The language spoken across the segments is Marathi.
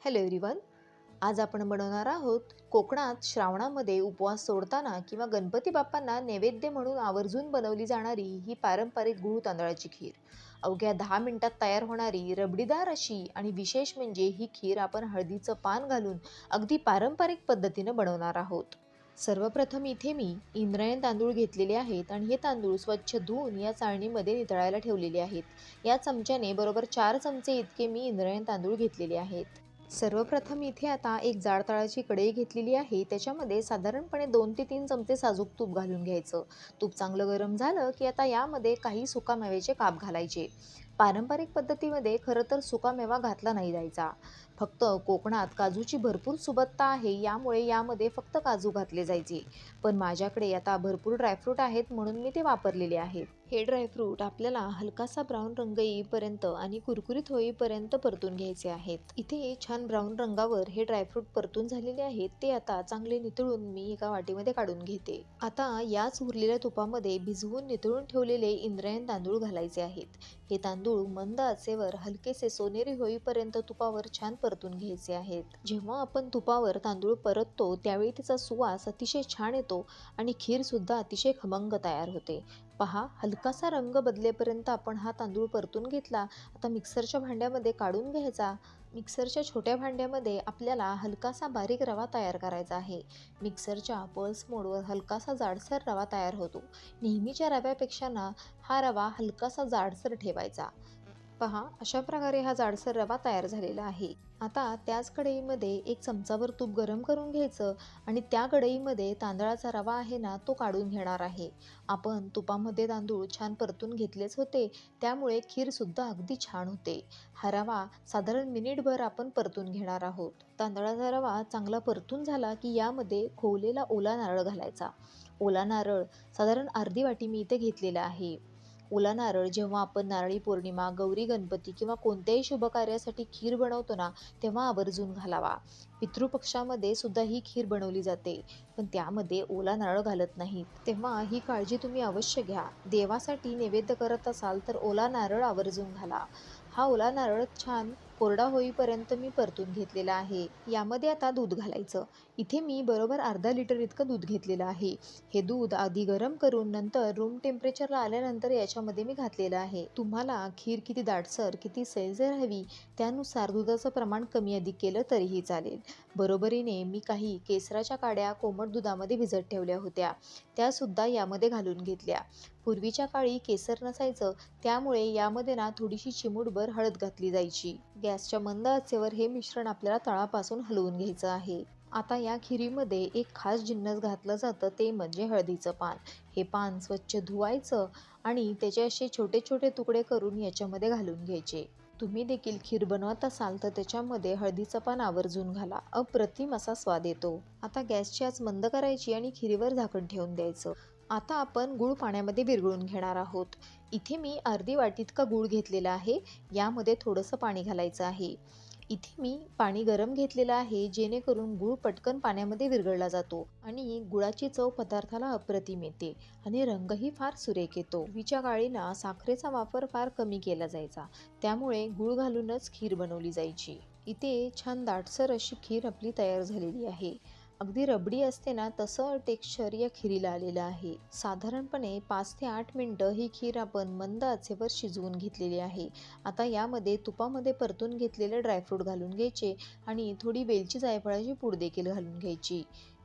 Hello everyone. आज आपण बनवणार आहोत कोकणात श्रावणामध्ये उपवास सोडताना किंवा गणपती बाप्पांना नैवेद्य म्हणून आवर्जून बनवली जाणारी ही पारंपरिक गूळ तांदळाची खीर. अवघ्या 10 मिनिटात तयार होणारी रबडीदार अशी आणि विशेष म्हणजे ही खीर आपण हळदीचं पान घालून अगदी पारंपरिक पद्धतीनं बनवणार आहोत. सर्वप्रथम इथे मी इंद्रायण तांदूळ घेतलेले आहेत आणि हे तांदूळ स्वच्छ धुवून या चाळणीमध्ये नितळायला ठेवलेले आहेत. या चमच्याने बरोबर 4 चमचे इतके मी इंद्रायण तांदूळ घेतलेले आहेत. सर्वप्रथम इथे आता एक जाड तळाची कढई घेतलेली आहे. त्याच्यामध्ये साधारणपणे 2 ते 3 चमचे साजूक तूप घालून घ्यायचं. तूप चांगलं गरम झालं की आता यामध्ये काही सुकामेव्याचे काप घालायचे. पारंपरिक पद्धतीमध्ये खरं तर सुकामेवा घातला नाही जायचा. फक्त कोकणात काजूची भरपूर सुबत्ता आहे, यामुळे यामध्ये फक्त काजू घातले जायचे. पण माझ्याकडे आता भरपूर ड्रायफ्रूट आहेत म्हणून मी ते वापरलेले आहेत. हे ड्रायफ्रूट आपल्याला हलकासा ब्राऊन रंग येईपर्यंत आणि कुरकुरीत होईपर्यंत परतून घ्यायचे आहेत. इथे छान ब्राऊन रंगावर हे ड्रायफ्रूट परतून झालेले आहेत. ते आता चांगले नितळून मी एका वाटीमध्ये काढून घेते. आता याच उरलेल्या तुपामध्ये भिजवून नितळून ठेवलेले इंद्रायण तांदूळ घालायचे आहेत. हे तांदूळ मंद आचेवर हलकेसे सोनेरी होईपर्यंत तुपावर छान परतून घ्यायचे आहेत. जेव्हा आपण तुपावर तांदूळ परततो त्यावेळी त्याचा सुवास अतिशय छान येतो आणि खीर सुद्धा अतिशय खमंग तयार होते. पहा, हलकासा रंग बदलेपर्यंत आपण हा तांदूळ परतून घेतला. आता मिक्सरच्या भांड्यामध्ये काढून घ्यायचा. मिक्सरच्या छोट्या भांड्यामध्ये आपल्याला हलकासा बारीक रवा तयार करायचा आहे. मिक्सरच्या पल्स मोडवर हलकासा जाडसर रवा तयार होतो. नेहमीच्या रव्यापेक्षा ना हा रवा हलकासा जाडसर ठेवायचा. पहा, अशा प्रकारे हा जाडसर रवा तयार झालेला आहे. आता त्याच कढईमध्ये 1 चमचाभर तूप गरम करून घ्यायचं आणि त्या कढईमध्ये तांदळाचा रवा आहे ना तो काढून घेणार आहे. आपण तुपामध्ये तांदूळ छान परतून घेतलेच होते, त्यामुळे खीरसुद्धा अगदी छान होते. हा रवा साधारण मिनिटभर आपण परतून घेणार आहोत. तांदळाचा रवा चांगला परतून झाला की यामध्ये खोवलेला ओला नारळ घालायचा. ओला नारळ साधारण अर्धी वाटी मी इथे घेतलेला आहे. ओला नारळ जेव्हा आपण नारळी पौर्णिमा, गौरी गणपती किंवा कोणत्याही शुभ कार्यासाठी खीर बनवतो ना, तेव्हा आवर्जून घालावा. पितृपक्षामध्ये सुद्धा ही खीर बनवली जाते, पण त्यामध्ये ओला नारळ घालत नाहीत. तेव्हा ही काळजी तुम्ही अवश्य घ्या. देवासाठी नैवेद्य करत असाल तर ओला नारळ आवर्जून घाला. हा ओला नारळ छान कोरडा होईपर्यंत मी परतून घेतलेला आहे. यामध्ये आता दूध घालायचं. इथे मी बरोबर अर्धा लिटर इतकं दूध घेतलेलं आहे. हे दूध आधी गरम करून नंतर रूम टेम्परेचरला आल्यानंतर याच्यामध्ये मी घातलेलं आहे. तुम्हाला खीर किती दाटसर, किती सैलसर हवी त्यानुसार दुधाचं प्रमाण कमी अधिक केलं तरीही चालेल. बरोबरीने मी काही केसराच्या काड्या कोमट दुधामध्ये भिजत ठेवल्या होत्या. त्यासुद्धा यामध्ये घालून घेतल्या. पूर्वीच्या काळी केसर नसायचं, त्यामुळे यामध्ये ना थोडीशी चिमूटभर हळद घातली जायची. गॅसच्या मंद आचेवर हे मिश्रण आपल्याला तळापासून हलवून घ्यायचं आहे. आता या खिरीमध्ये एक खास जिन्नस घातलं जातं, ते म्हणजे हळदीचं पान. हे पान स्वच्छ धुवायचं आणि त्याचे असे छोटे छोटे तुकडे करून याच्यामध्ये घालून घ्यायचे. तुम्ही देखील खीर बनवत असाल तर त्याच्यामध्ये हळदीचं पान आवर्जून घाला. अप्रतिम असा स्वाद येतो. आता गॅसची आच मंद करायची आणि खिरीवर झाकण ठेवून द्यायचं. आता आपण गूळ पाण्यामध्ये विरघळून घेणार आहोत. इथे मी अर्धी वाटी इतका गूळ घेतलेला आहे. यामध्ये थोडंसं पाणी घालायचं आहे. इथे मी पाणी गरम घेतलेलं आहे, जेणेकरून गूळ पटकन पाण्यामध्ये विरघळला जातो आणि गुळाची चव पदार्थाला अप्रतिम येते आणि रंगही फार सुरेख येतो. पूर्वीच्या काळी ना साखरेचा वापर फार कमी केला जायचा, त्यामुळे गूळ घालूनच खीर बनवली जायची. इथे छान दाटसर अशी खीर आपली तयार झालेली आहे. अगदी रबडी असते ना तसं टेक्स्चर या खिरीला आलेलं आहे. साधारणपणे 5 ते 8 मिनिटं ही खीर आपण मंद आचेवर शिजवून घेतलेली आहे. आता यामध्ये तुपामध्ये परतून घेतलेले ड्रायफ्रूट घालून घ्यायचे आणि थोडी वेलची जायफळाची पूड देखील घालून घ्यायची.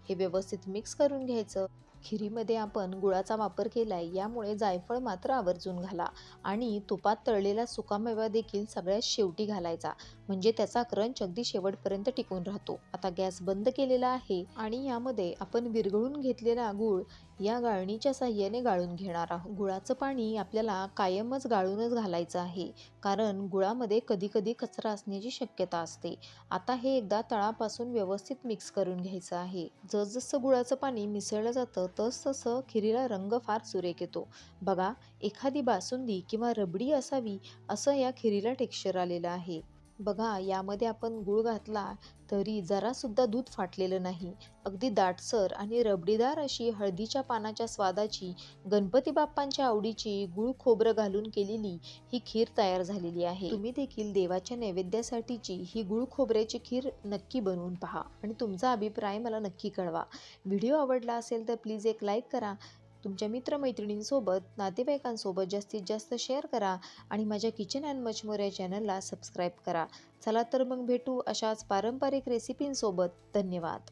हे व्यवस्थित मिक्स करून घ्यायचं. खिरीमध्ये आपण गुळाचा वापर केलाय, यामुळे जायफळ मात्र आवर्जून घाला आणि तुपात तळलेला सुकामेवा देखील सगळ्यात शेवटी घालायचा, म्हणजे त्याचा क्रंच अगदी शेवटपर्यंत टिकून राहतो. आता गॅस बंद केलेला आहे आणि यामध्ये आपण विरघळून घेतलेला गूळ या गाळणीच्या साहाय्याने गाळून घेणार आहोत. गुळाचं पाणी आपल्याला कायमच गाळूनच घालायचं आहे, कारण गुळामध्ये कधी कधी कचरा असण्याची शक्यता असते. आता हे एकदा तळापासून व्यवस्थित मिक्स करून घ्यायचं आहे. जसजसं गुळाचं पाणी मिसळलं जातं तसं खिरीला रंग फार सुरेख येतो. बघा, एखादी बासुंदी किंवा रबडी असावी असं या खिरीला टेक्स्चर आलेलं आहे. बघा, यामध्ये आपण गूळ घातला तरी जरासुद्धा दूध फाटलेलं नाही. अगदी दाटसर आणि रबडीदार अशी हळदीच्या पानाच्या स्वादाची, गणपती बाप्पांच्या आवडीची गूळ खोबरं घालून केलेली ही खीर तयार झालेली आहे. तुम्ही देखील देवाच्या नैवेद्यासाठीची ही गूळ खोबऱ्याची खीर नक्की बनवून पहा आणि तुमचा अभिप्राय मला नक्की कळवा. व्हिडिओ आवडला असेल तर प्लीज एक लाईक करा. तुमच्या मित्रमैत्रिणींसोबत, नातेवाईकांसोबत जास्तीत जास्त शेअर करा आणि माझ्या किचन अँड मच मोर या चॅनलला सबस्क्राईब करा. चला तर मग भेटू अशाच पारंपरिक रेसिपींसोबत. धन्यवाद.